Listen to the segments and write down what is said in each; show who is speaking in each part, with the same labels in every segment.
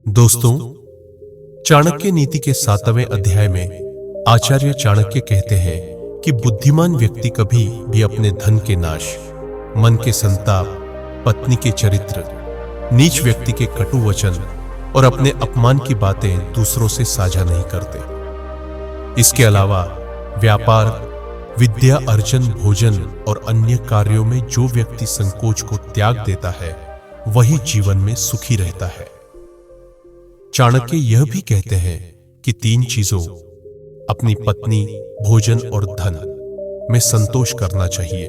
Speaker 1: दोस्तों, चाणक्य नीति के 7वें अध्याय में आचार्य चाणक्य कहते हैं कि बुद्धिमान व्यक्ति कभी भी अपने धन के नाश, मन के संताप, पत्नी के चरित्र, नीच व्यक्ति के कटु वचन और अपने अपमान की बातें दूसरों से साझा नहीं करते। इसके अलावा व्यापार, विद्या अर्जन, भोजन और अन्य कार्यों में जो व्यक्ति संकोच को त्याग देता है वही जीवन में सुखी रहता है। चाणक्य यह भी कहते हैं कि 3 चीजों अपनी पत्नी, भोजन और धन में संतोष करना चाहिए,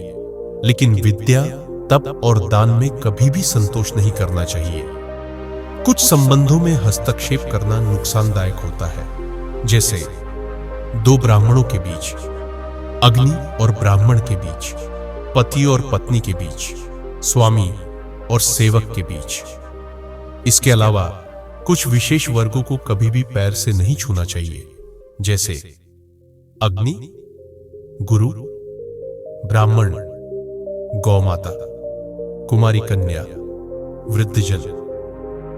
Speaker 1: लेकिन विद्या, तप और दान में कभी भी संतोष नहीं करना चाहिए। कुछ संबंधों में हस्तक्षेप करना नुकसानदायक होता है, जैसे 2 ब्राह्मणों के बीच, अग्नि और ब्राह्मण के बीच, पति और पत्नी के बीच, स्वामी और सेवक के बीच। इसके अलावा कुछ विशेष वर्गों को कभी भी पैर से नहीं छूना चाहिए, जैसे अग्नि, गुरु, ब्राह्मण, गौमाता, कुमारी कन्या, वृद्धजन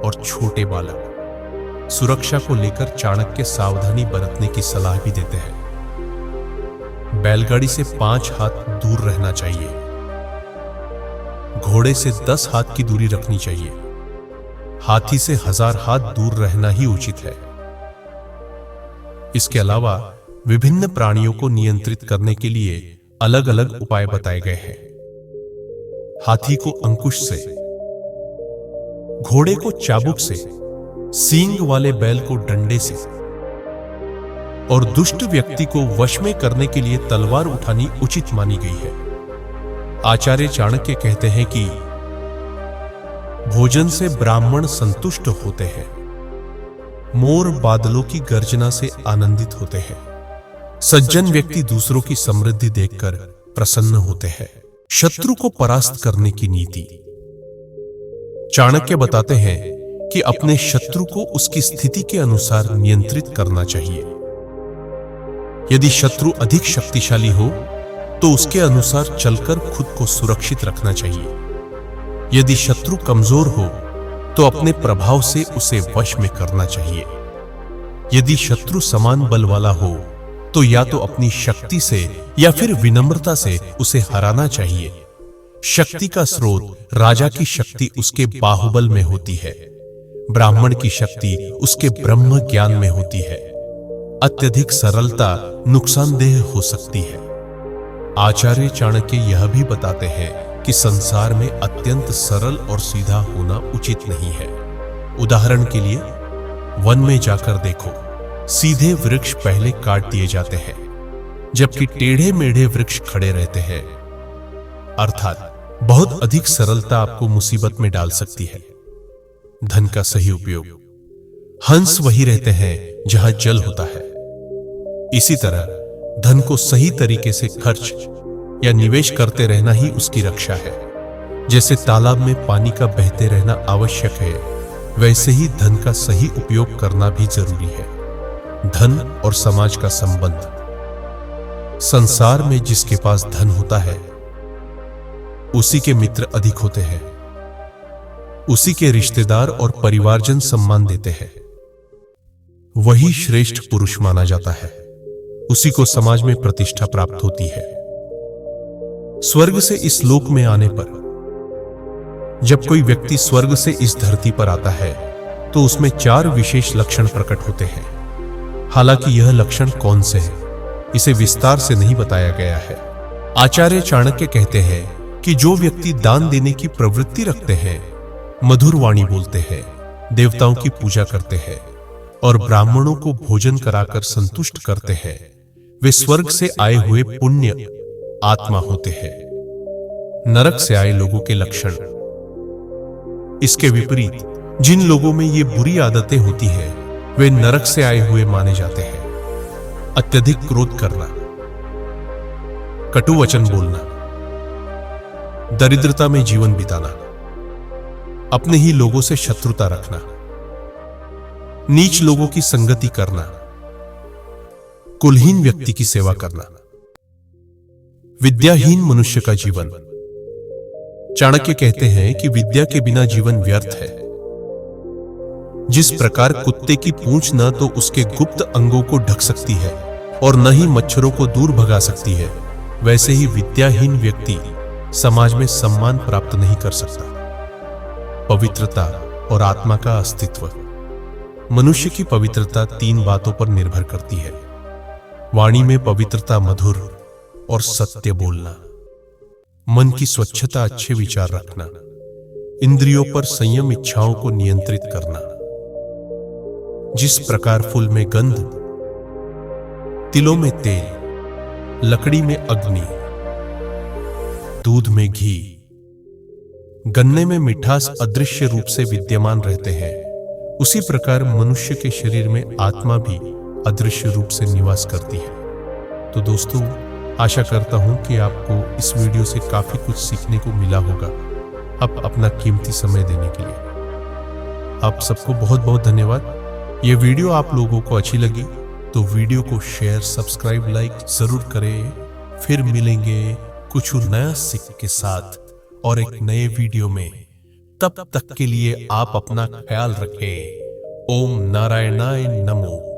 Speaker 1: और छोटे बालक। सुरक्षा को लेकर चाणक्य सावधानी बरतने की सलाह भी देते हैं। बैलगाड़ी से 5 हाथ दूर रहना चाहिए। घोड़े से 10 हाथ की दूरी रखनी चाहिए। हाथी से 1000 हाथ दूर रहना ही उचित है। इसके अलावा विभिन्न प्राणियों को नियंत्रित करने के लिए अलग अलग उपाय बताए गए हैं। हाथी को अंकुश से, घोड़े को चाबुक से, सींग वाले बैल को डंडे से और दुष्ट व्यक्ति को वश में करने के लिए तलवार उठानी उचित मानी गई है। आचार्य चाणक्य कहते हैं कि भोजन से ब्राह्मण संतुष्ट होते हैं, मोर बादलों की गर्जना से आनंदित होते हैं, सज्जन व्यक्ति दूसरों की समृद्धि देखकर प्रसन्न होते हैं। शत्रु को परास्त करने की नीति। चाणक्य बताते हैं कि अपने शत्रु को उसकी स्थिति के अनुसार नियंत्रित करना चाहिए। यदि शत्रु अधिक शक्तिशाली हो तो उसके अनुसार चलकर खुद को सुरक्षित रखना चाहिए। यदि शत्रु कमजोर हो तो अपने प्रभाव से उसे वश में करना चाहिए। यदि शत्रु समान बल वाला हो तो या तो अपनी शक्ति से या फिर विनम्रता से उसे हराना चाहिए। शक्ति का स्रोत राजा की शक्ति उसके बाहुबल में होती है, ब्राह्मण की शक्ति उसके ब्रह्म ज्ञान में होती है। अत्यधिक सरलता नुकसानदेह हो सकती है। आचार्य चाणक्य यह भी बताते हैं कि संसार में अत्यंत सरल और सीधा होना उचित नहीं है। उदाहरण के लिए वन में जाकर देखो, सीधे वृक्ष पहले काट दिए जाते हैं, जबकि टेढ़े मेढ़े वृक्ष खड़े रहते हैं। अर्थात बहुत अधिक सरलता आपको मुसीबत में डाल सकती है। धन का सही उपयोग। हंस वही रहते हैं जहां जल होता है। इसी तरह धन को सही तरीके से खर्च या निवेश करते रहना ही उसकी रक्षा है। जैसे तालाब में पानी का बहते रहना आवश्यक है, वैसे ही धन का सही उपयोग करना भी जरूरी है। धन और समाज का संबंध। संसार में जिसके पास धन होता है उसी के मित्र अधिक होते हैं, उसी के रिश्तेदार और परिवारजन सम्मान देते हैं। वही श्रेष्ठ पुरुष माना जाता है, उसी को समाज में प्रतिष्ठा प्राप्त होती है। स्वर्ग से इस लोक में आने पर जब कोई व्यक्ति स्वर्ग से इस धरती पर आता है तो उसमें 4 विशेष लक्षण प्रकट होते हैं। हालांकि यह लक्षण कौन से हैं, इसे विस्तार से नहीं बताया गया है। आचार्य चाणक्य कहते हैं कि जो व्यक्ति दान देने की प्रवृत्ति रखते हैं, मधुर वाणी बोलते हैं, देवताओं की पूजा करते हैं और ब्राह्मणों को भोजन कराकर संतुष्ट करते हैं, वे स्वर्ग से आए हुए पुण्य आत्मा होते हैं। नरक से आए लोगों के लक्षण। इसके विपरीत जिन लोगों में ये बुरी आदतें होती हैं, वे नरक से आए हुए माने जाते हैं। अत्यधिक क्रोध करना, कटु वचन बोलना, दरिद्रता में जीवन बिताना, अपने ही लोगों से शत्रुता रखना, नीच लोगों की संगति करना, कुलहीन व्यक्ति की सेवा करना, विद्याहीन मनुष्य का जीवन। चाणक्य कहते हैं कि विद्या के बिना जीवन व्यर्थ है। जिस प्रकार कुत्ते की पूंछ न तो उसके गुप्त अंगों को ढक सकती है और न ही मच्छरों को दूर भगा सकती है, वैसे ही विद्याहीन व्यक्ति समाज में सम्मान प्राप्त नहीं कर सकता। पवित्रता और आत्मा का अस्तित्व। मनुष्य की पवित्रता 3 बातों पर निर्भर करती है। वाणी में पवित्रता, मधुर और सत्य बोलना, मन की स्वच्छता, अच्छे विचार रखना, इंद्रियों पर संयम, इच्छाओं को नियंत्रित करना। जिस प्रकार फूल में गंध, तिलों में तेल, लकड़ी में अग्नि, दूध में घी, गन्ने में मिठास अदृश्य रूप से विद्यमान रहते हैं, उसी प्रकार मनुष्य के शरीर में आत्मा भी अदृश्य रूप से निवास करती है। तो दोस्तों, आशा करता हूं कि आपको इस वीडियो से काफी कुछ सीखने को मिला होगा। अब अपना कीमती समय देने के लिए आप सबको बहुत बहुत धन्यवाद। ये वीडियो आप लोगों को अच्छी लगी तो वीडियो को शेयर, सब्सक्राइब, लाइक जरूर करें। फिर मिलेंगे कुछ नया सीख के साथ और एक नए वीडियो में। तब तक के लिए आप अपना ख्याल रखें। ओम नारायणाय नमो।